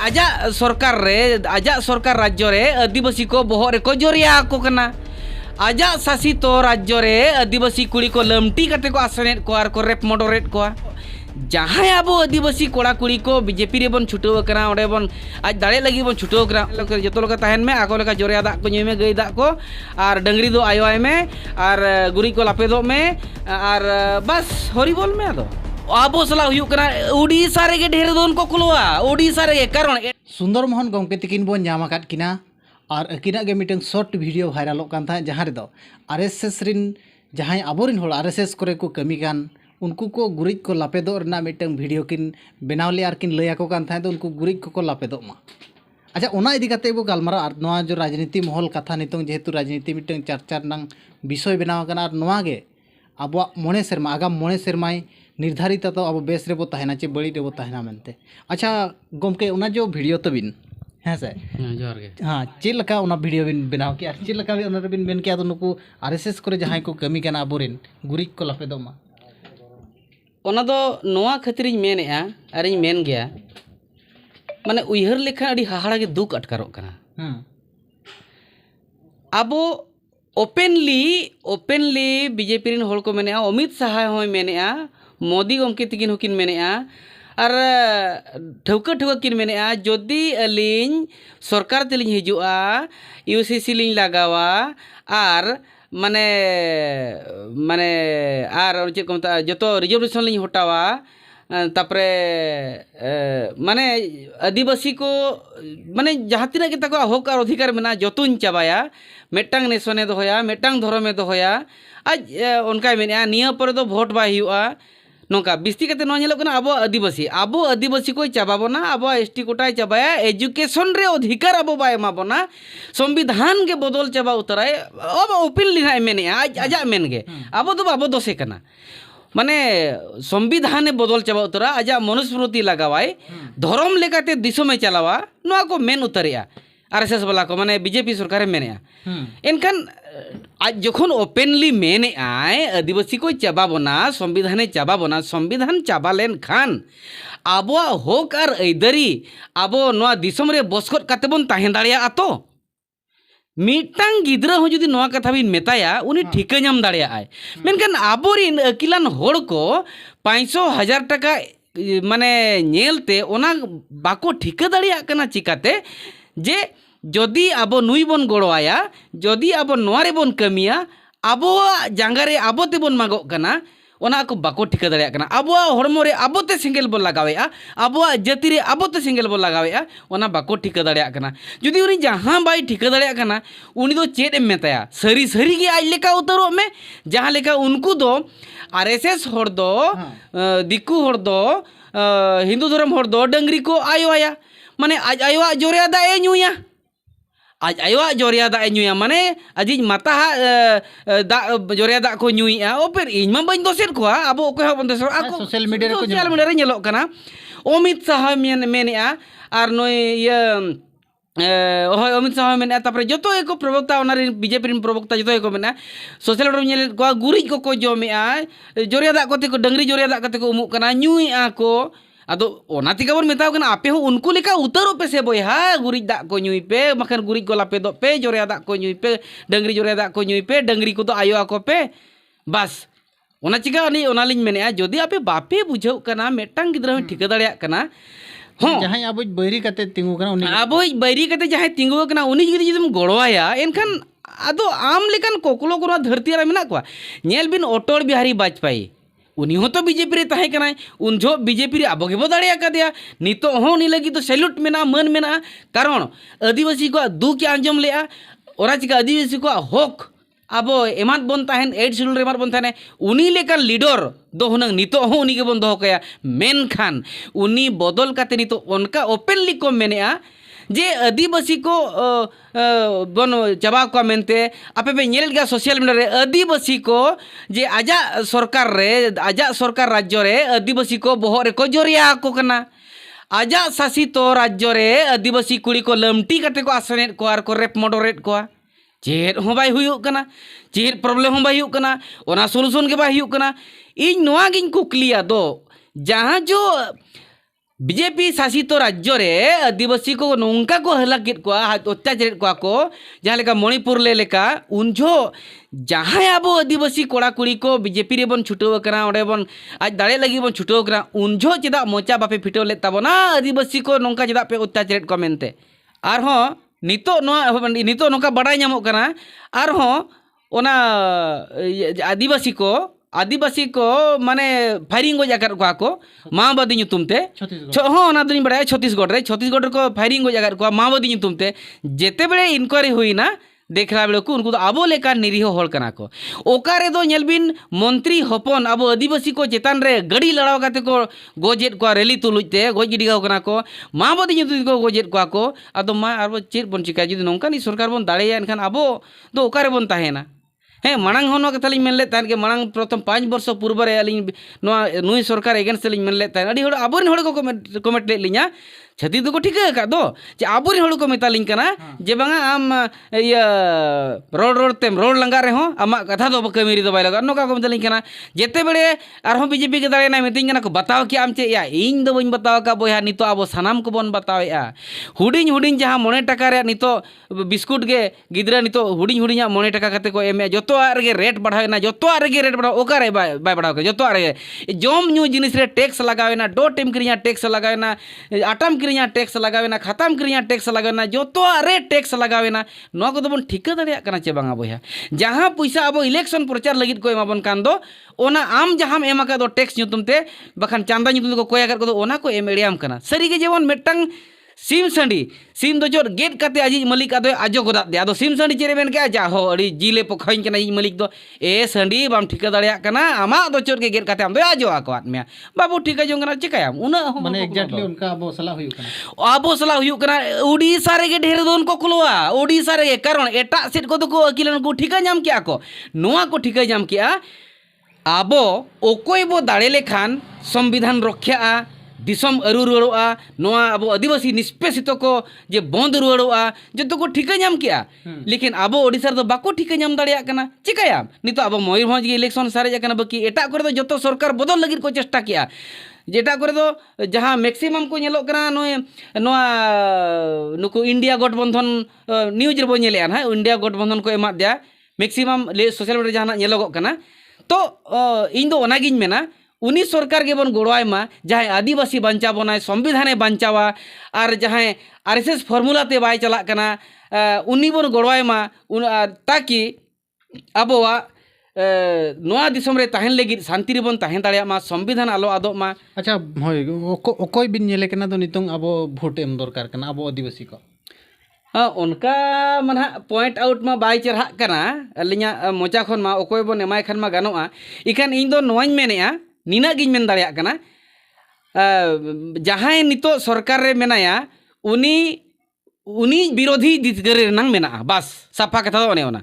आजा सरकार राज्य रे आदिवासी को बोहर रे को जोरिया को कना आजा शासित राज्य रे आदिवासी कुड़ी को लमटी कते को आसनेट को आर को रेप मॉडरेट को जहाँ अब आदिवासी कोड़ा कुड़ी को बीजेपी रे बन छुटाव कना ओडे बन आज दाड़े लगी बन छुटाव कना जतो लोग तहन में आको लेका जोरिया दाग को ᱧᱩᱭ में गई दाग को और डंगरी दो आयोय में और गुरी को लापेदो में और बस हरी बोल में आदो आबो सला हुयुक कना उड़ीसा रे के ढेर दोन को खुलवा उड़ीसा रे कारण सुंदर मोहन गंके तकिन बन नाम आकाद किना और अकिना के मिटन शॉर्ट वीडियो वायरलोग कान था जहाँ रेदो आरएसएस रिन जहाँ आबोरिन होड़ आरएसएस करे को कमी कान उनको को गुरिज को लापेदो रना मिटन वीडियो किन बनाव ले आर किन लया को कान था तो उनको गुरिज को लापेदो मा अच्छा ओना इदी काते बो गालमारा और नोआ जो राजनीति महल कथा नितों जेहेतु राजनीति मिटन चर्चा नंग विषय बनाव काना और नोआ गे अब मोने सेरमा आगाम मोने सेरमाय निर्धारित तो अब बेस रेबो तहना चे बड़ी रेबो तहना मनते अच्छा गमके उना जो वीडियो तो बिन हाँ सर जोर गे हाँ चेक लका उना वीडियो बिन बनाव के चेक लका उना बिन बेन के नुकु आरएसएस करे जहां को कमी कना आबोरिन गुरिज को लापे दो मा ओना दो नोआ खातिरिन मेनेआ अरिन मेन गया माने उयहर लेखा अडी हाहाड़ा के दुख अटकारोग कना आबो ओपनली बीजेपी रिन होल को मेनेआ अमित शाह होय मेनेआ मोदी गमके तकिन होकिन मेनेआ और ठौका किन मेनेआ जदि अलिन सरकार तेलिन हिजुआ यूसीसी लिन लगावा और माने माने और चेक को मता जतो रिजर्वेशन लिन हटावा तापरे माने आदिवासी को माने जहाँ तीना के ताको हक और अधिकार मेना जतुन चाबाया मेटांग नेशने दोहया मेटांग धर्मे दोहया आज उनका मेनेआ निया पर दो वोट बाय हुआ नौका बिस्ती कते नो ñeलok कना आबो आदिवासी को चाबाबोना आबो एसटी कोटाय चाबाया एजुकेशन रे अधिकार आबो बाय एमाबोना संविधान के बदल चाबा उतराय अब ओपन लिना मेने आजा मेनगे आबो दो बाबो दोसे कना माने संविधान बदल चाबा उतरा आजा मनुस्मृति लगावाय धर्म लेकाते दिसमे चलावा नोआ को मेन उतरिया आरएसएस वाला को माने बीजेपी सरकार मेने एनखान आज जखन ओपनली मेने आय आदिवासी को चाबाबोना संविधान चाबा लेन खान आबो हक और ऐदरी आबो नोआ दिसम रे बसकट काते बोन ताहें दाड़िया तो मिटांग गिद्रा हो जुदी नोआ कथा बिन मेताया उनी ठिका नाम दाड़िया आय मेनखान आबोरिन अकिलान होड़ को 500,000 टका माने नेलते ओना बाको ठिका दाड़िया कना चिकाते जे जदि आबो नुई बन गड़ोया जदि आबो नोआरे बन कमिया आबो जांगारे आबो ते बन मागो कना ओना को बाको ठिका दाड़िया कना आबो हड़मो रे आबो ते सिंगल बन लगावेआ आबो जाति रे आबो ते सिंगल बन लगावेआ ओना बाको ठिका दाड़िया कना जदि उनी जहां बाय ठिका दाड़िया कना उनी दो चेड एम मेताया सरी सरी गे आज लेका उतरो में जहां लेका उनको दो आरएसएस होड़ दो दिकू होड़ दो हिंदू धर्म होड़ दो डंगरी को आयो आया माने आज आयो जोरिया दा ए नुया आज आयो जोरिया दा ए नुया माने अजी माता दा जोरिया दा को नुया ओ पर इन मा बन दोसेर को आबो ओको हबन दोसेर आको सोशल मीडिया रे ñeलok kana अमित शाह मेनेआ और नय ये होय अमित शाह मेनेआ तापर जतो एको प्रवक्ता ओनारे बीजेपी रिन प्रवक्ता जतो एको मेना सोशल मीडिया ñeल को गुरिज को जमेआ जोरिया दा कोते को डंगरी जोरिया दा कते को उमुक kana नुया को अदो ओना तिका बन मेताव कना आपे हो उनको लेका उतरो पे से बोया गुरिज दा को ñuy पे मखन गुरिज को लापे दो पे जोरिया दा को ñuy पे डंगरी जोरिया दा को ñuy पे डंगरी को तो आयो आको पे बस ओना चिका अनि ओना लिन मेनेआ जदि आपे बापे बुझाव कना मेटांग गिद्रा ठिका दाड़िया कना हो जहां आबो बैरी कते तिंगु कना उनी आबो बैरी कते जहां तिंगु कना उनी जदि तुम गड़वाया एनखान आदो आम लेकान कोकलो को धरती रे मेना को ñेल बिन अटल बिहारी वाजपेयी उनी हो तो बीजेपी रे ताहे कनाय उन जो बीजेपी रे आबो गेबो दाड़िया कदिया नितो हो नि लगी तो सैल्यूट मेना मन मेना कारण आदिवासी को दुख आंजम लेआ ओरा चिका आदिवासी को हक आबो एमात बन ताहेन 8 शेड्यूल रे एमात बन थाने उनी लेकान लीडर दो हुनंग नितो हो उनी के बन दो कया मेन खान उनी बदल काते नितो उनका ओपनली को मेनेआ जे आदिवासी को बन चाबा को मेनते आपे पे ñेल गया सोशल मीडिया रे आदिवासी को जे आजा सरकार राज्य रे आदिवासी को बोहर रे को जोरिया को कना आजा शासित राज्य रे आदिवासी कुड़ी को लमटी कते को आसनेट को आर को रेप मॉडरेट को चेर हो बाय हुयुक कना चेर प्रॉब्लम हो बाय हुयुक कना ओना सॉल्यूशन के बाय हुयुक कना इन नोआ गिन कुकलिया दो जहां जो बीजेपी शासित राज्य रे आदिवासी को नौका को हलाकित को अत्याचारित को जहाँ लेका मणिपुर ले लेका उनझो जहाँ अब आदिवासी कोड़ा कुड़ी को बीजेपी रे बन छुटाव करा ओडे बन आज दाड़े लगी बन छुटाव करा उनझो चेदा मोचा बापे फिटाव ले ताबोना आदिवासी को नौका चेदा पे अत्याचारित को मेनते आरहों नितो नौका बड़ाई नामोग कना आरहों ओना आदिवासी को माने फायरिंग गज आकार को माओवादी ᱧᱩᱛᱩᱢ ते हाँ ओना दुनी बड़ाय छत्तीसगढ़ को फायरिंग गज आकार को माओवादी ᱧᱩᱛᱩᱢ ते जेते बेले इनक्वायरी हुईना देखला बेले को उनको आबो लेका निरीह हॉल कना को ओकारे दो नेलबिन मंत्री हपन अब आदिवासी को चेतान रे गड़ी लड़ाव काते को गोजेट को रैली तुलुजते गोज गिडिगाव कना को माओवादी ᱧᱩᱛᱩᱢ को गोजेट को आदो मा आबो चेत बन चिका जुदी नोंका नि सरकार बन दाड़ेया एनखान आबो दो ओकारे बन ताहेना हाँ मांग होनो कथा लिंग मेनले तान के मांग प्रथम 5 वर्ष पूर्व रे अलिंग नुई सरकार एगेंस्ट लिंग मेनले तान अडी होड़ आबोरिन होड़ को कमेंट ले लिया छती तो को ठीक है का दो जे आबोरिन होड़ को मेता लिंग कना जे बांगा आम या रोड तेम रोड लंगा रे हो आमा कथा दो कमेरी दो बाय लगा नोका को मेता लिंग कना जेते बेले आरो बीजेपी के दाड़े ना मिटिंग कना को बताओ कि आम चे या इन दो बन बताओ का बोया नितो आबो सनाम को बन बताओया हुडिन जहां मोने टका रे नितो बिस्कुट के गिदरा नितो हुडिन मोने टका कते को एमे जतो आरगे रेट बढ़ावेना जतो आरगे रेट बढ़ाव ओकारे बाय बढ़ाव के जतो आरगे जम न्यू जिनिस रे टैक्स लगावेना दो टीम क्रिया टैक्स लगावेना आटाम क्रिया टैक्स लगावेना खताम क्रिया टैक्स लगावेना जतो आरे टैक्स लगावेना नो को दोबन ठिका दाड़िया कना चे बांगा बोया जहां पैसा अब इलेक्शन प्रचार लगित को एमाबन कान दो ओना आम जहां एमा का दो टैक्स ᱧᱩᱛᱩᱢ ते बखान चांदा ᱧᱩᱛᱩᱢ को कोया कर को ओना को एम एडियाम कना सरी के जेवन मेटंग सीम संडी सीम दो चोर गेट काते आजी मालिक आदो आजो गोदा दे आदो सीम संडी चेरे बेन के जा हो अड़ी जिले पखइन कना ई मालिक दो ए संडी बाम ठिका दाड़िया कना आमा दो चोर के गेट काते आम दो आजो आकोत मे बाबू ठिका जों कना चिकायाम उना माने एग्जैक्टली उनका आबो सला हुयु कना उड़ीसा रे के ढेर दोन को खुलवा उड़ीसा रे कारण एटा सेट को तो को अकिलन को ठिका नाम किया को नोआ को ठिका नाम किया आबो ओकोय बो दाड़े लेखान संविधान रक्षा दिसम अरु रुआड़ोआ नोआ आबो आदिवासी निष्पेषित को जे बंद रुआड़ोआ जतो को ठिका नाम किया लेकिन आबो ओडिसा दो बाको ठिका नाम दाड़िया कना चिकाया नितो आबो मयूरभंज के इलेक्शन सारे कना बाकी एटा करे दो जतो सरकार बदल लगित को चेष्टा किया जेटा करे दो जहां मैक्सिमम को नेलो कना नोआ नुको इंडिया गठबंधन न्यूज रे बो नेले हा इंडिया गठबंधन को एमा दिया मैक्सिमम सोशल मीडिया जहां नेलो कना तो इन दो ओनागिन मेना उनी सरकार के बन गोड़वाय मा जहां आदिवासी बंचा बनाए संविधाने बंचावा और जहां आरएसएस फॉर्मूला ते बाय चला कना उनी बन गोड़वाय मा ताकि अबोवा नोआ दिसम रे ताहेन लगी शांति रे बन ताहेन दाड़िया मा संविधान आलो आदो मा अच्छा होय ओकोय बिन नेले कना तो नितों अब भोट एम दरकार कना अब आदिवासी को हाँ उनका मन पॉइंट आउट में बाय चरहा कना अलिया मोचा खन मा ओकोय बन एमाय खान मा गानोआ इखान इन दो नोआኝ मेनेया नीना गिन मेन दाड़िया कना जहां नितो सरकार रे मेनाया उनी विरोधी जितगर रेनांग मेना बस साफा कथा दो ओना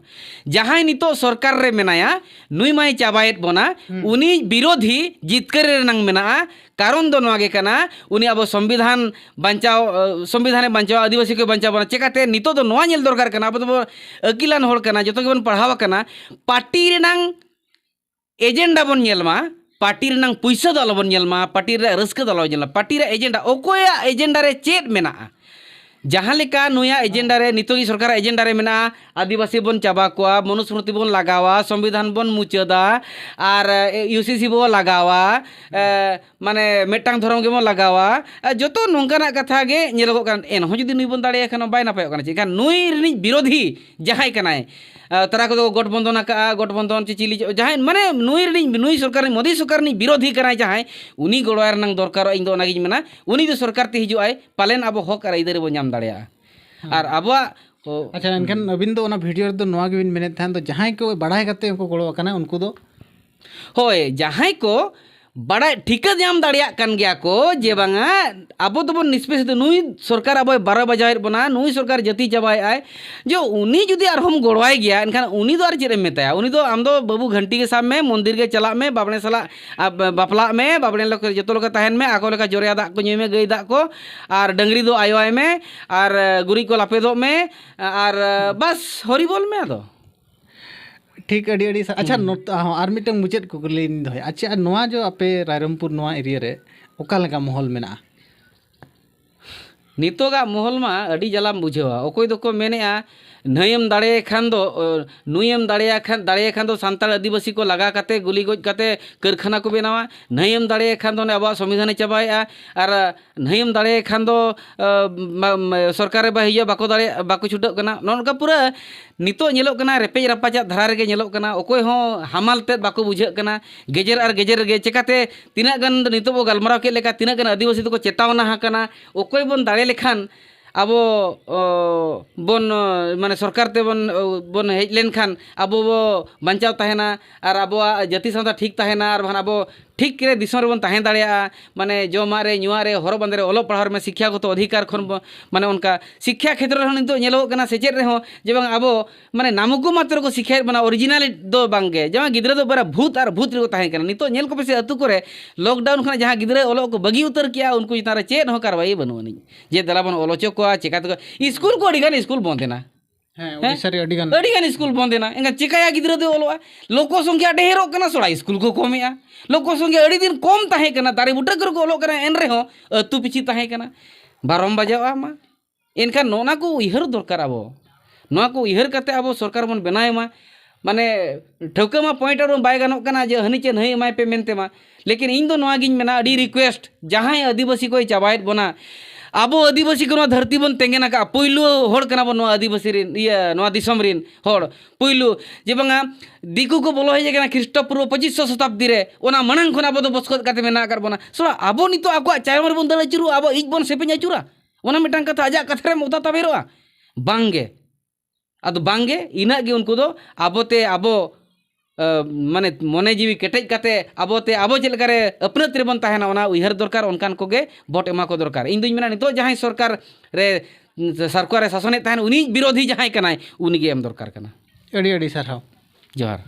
जहां नितो सरकार रे मेनाया नुई माय चाबायत बना उनी विरोधी जितगर रेनांग मेना कारण दो नोगे कना उनी अब संविधान बंचाव आदिवासी को बंचाव बना चेकाते नितो दो नोआ नेल दरकार कना अब तो अकिलान होड़ कना जतो के बन पढ़ावा कना पार्टी रेनांग एजेंडा बन नेलमा पार्टी रेनांग पैसा दो अलबन नेलमा पार्टी रे रस्का दो अलबन नेलमा पार्टी रे एजेंडा ओकोया एजेंडा रे चेत मेना जहाँ लेका नुया एजेंडा रे नितो की सरकार एजेंडा रे मेना आदिवासी बन चाबा कोआ मनुस्मृति बन लगावा संविधान बन मुचादा और यूसीसी बन लगावा माने मेटांग धर्म के बन लगावा जतो नोंकाना कथा गे नेलगो कान एन हो जुदी नुई बन दाड़िया खान बाय नापाय काना चिका नुई रिनी विरोधी जहां कनाय तारा को गठबंधन गठबंधन चिली जहां माने नुई सरकार मोदी सरकार नि विरोधी कनाय जहां उनी गोड़वाय रनांग दरकार इन दो नागिन मेना उनी दो सरकार ते हिजुआय पालेन अब हक आर इधर बो नाम दाड़िया और आबवा अच्छा एनखान अबिन दो ओना वीडियो रे दो नोआ गेबिन मेने थान तो जहां को बढ़ाय करते उनको गोड़ो कना उनको दो होय जहां को बड़ा ठिका नाम दाड़िया कान गया को जे बांगा अब तो बन निष्पेषित नुई सरकार अब 12 बजाय बना नुई सरकार जति चाबाय आय जो उनी जुदी आर हम गोड़वाय गया एनखान उनी दो आर चेरे मेताया उनी दो आम दो बाबू घंटी के साम में मंदिर के चला में बाबने सला बापला में बाबने लोग जतो लोग तहन में आको लेका जोरिया दा को ᱧᱩ में गई दा को और डंगरी दो आयोय में और गुरी को लापे दो में और बस हरी बोल में दो ठीक अड़ी अड़ी अच्छा आर मिटंग मुचेद को लेन दो अच्छा नोआ जो आपे रायरमपुर नोआ एरिया रे ओका लगा माहौल मेना नितोगा मोहल मा अड़ी जलाम बुझेवा ओकोय दोको मेनेआ नयम दाड़े खान दो नुयम दाड़े खान दो सान्ताल आदिवासी को लगा काते गुली गोज काते कारखाना को बनावा नयम दाड़े खान दो अब संविधान चाबाएगा और नयम दाड़े खान दो सरकार बाहिया बाको छुटक कना नोनका पूरा नितो ñeloग कना रेपेज रापाचा धारा रेगे ñeloग कना ओकोय हो हामाल तेद बाको बुझाग कना गेजेर और गेजेर गे चिकाते तिना गन नितो बो गलमाराव के लेका तिना गन आदिवासी तो को चेतावना हाकना ओकोय बन दाड़े लेखान आबो बन माने सरकार ते बन हेज लेनखान आबो बो बांचाव तहना और आबो जाति सावता ठीक तहना और भान आबो ठीक करे दिसम रे बन तहन दाड़ेया माने जमारे नुआरे हर बंदे रे ओलो पढ़ार में शिक्षागत अधिकार खन माने उनका शिक्षा क्षेत्र रे नितो ñeloग कना सेचेद रे हो जे बांग आबो माने नामको मात्र को शिक्षा बना ओरिजिनल दो बांगे जमा गिद्रा दो बरा भूत और भूत रे को तहन कना नितो ñel को पेसे अतु करे लॉकडाउन खना जहां गिद्रा ओलो को बगी उतर किया उनको इतना रे चेद हो कारवाई बनवनी जे दला बन ओलोचो को चिकात को स्कूल को अडिगान स्कूल बंदेना ओडिशा रे अडिगान स्कूल बंदेना एंगा चिकाया गिद्रा दो ओलोआ लोको संख्या ढेरोग कना सोड़ा स्कूल को कमेआ लोको संख्या अड़ी दिन कम तहे कना दारे बुटा कर को ओलो कना एन रे हो अतु पिछि तहे कना 12 बजावा मा एनखान नोना को उइहर दरकार आबो नोआ को उइहर काते आबो सरकार बन बनाय मा माने ठौका मा पॉइंट और बाय गानोग कना जे हनी चे नहीं एमाय पे मेनते मा लेकिन इन दो नोआ गिन मेना अड़ी रिक्वेस्ट जहां आदिवासी को चाबायत बना आबो आदिवासी को धरती बन तेंगेना का पुइलु होड़ कना बन आदिवासी रिन इया दिसम रिन होड़ पुइलु जे बंगा दिकु को बोलो हे कना ख्रीष्टपूर्व 2500 शताब्दी रे ओना मनांग खना बदो बसखत काते मेना कर बना सोला आबो नितो आको चायमर बन दला चुरु आबो इज बन सेपेnya चुरा ओना मिटांग कथा आजा कथा रे मोता तबेरोआ बांगे अद बांगे इना गे उनको दो आबोते आबो माने मने जीवी केटेज काते आबोते आबो चेलकारे अपनत रे बन ताहेना ओना उइहर दरकार उनकान कोगे वोट एमा को दरकार इन दुई मेना नितो जहां सरकार शासने ताहेन उनी विरोधी जहां कनाय उनी गे एम दरकार कना अड़ी अड़ी सरहाव जोहार।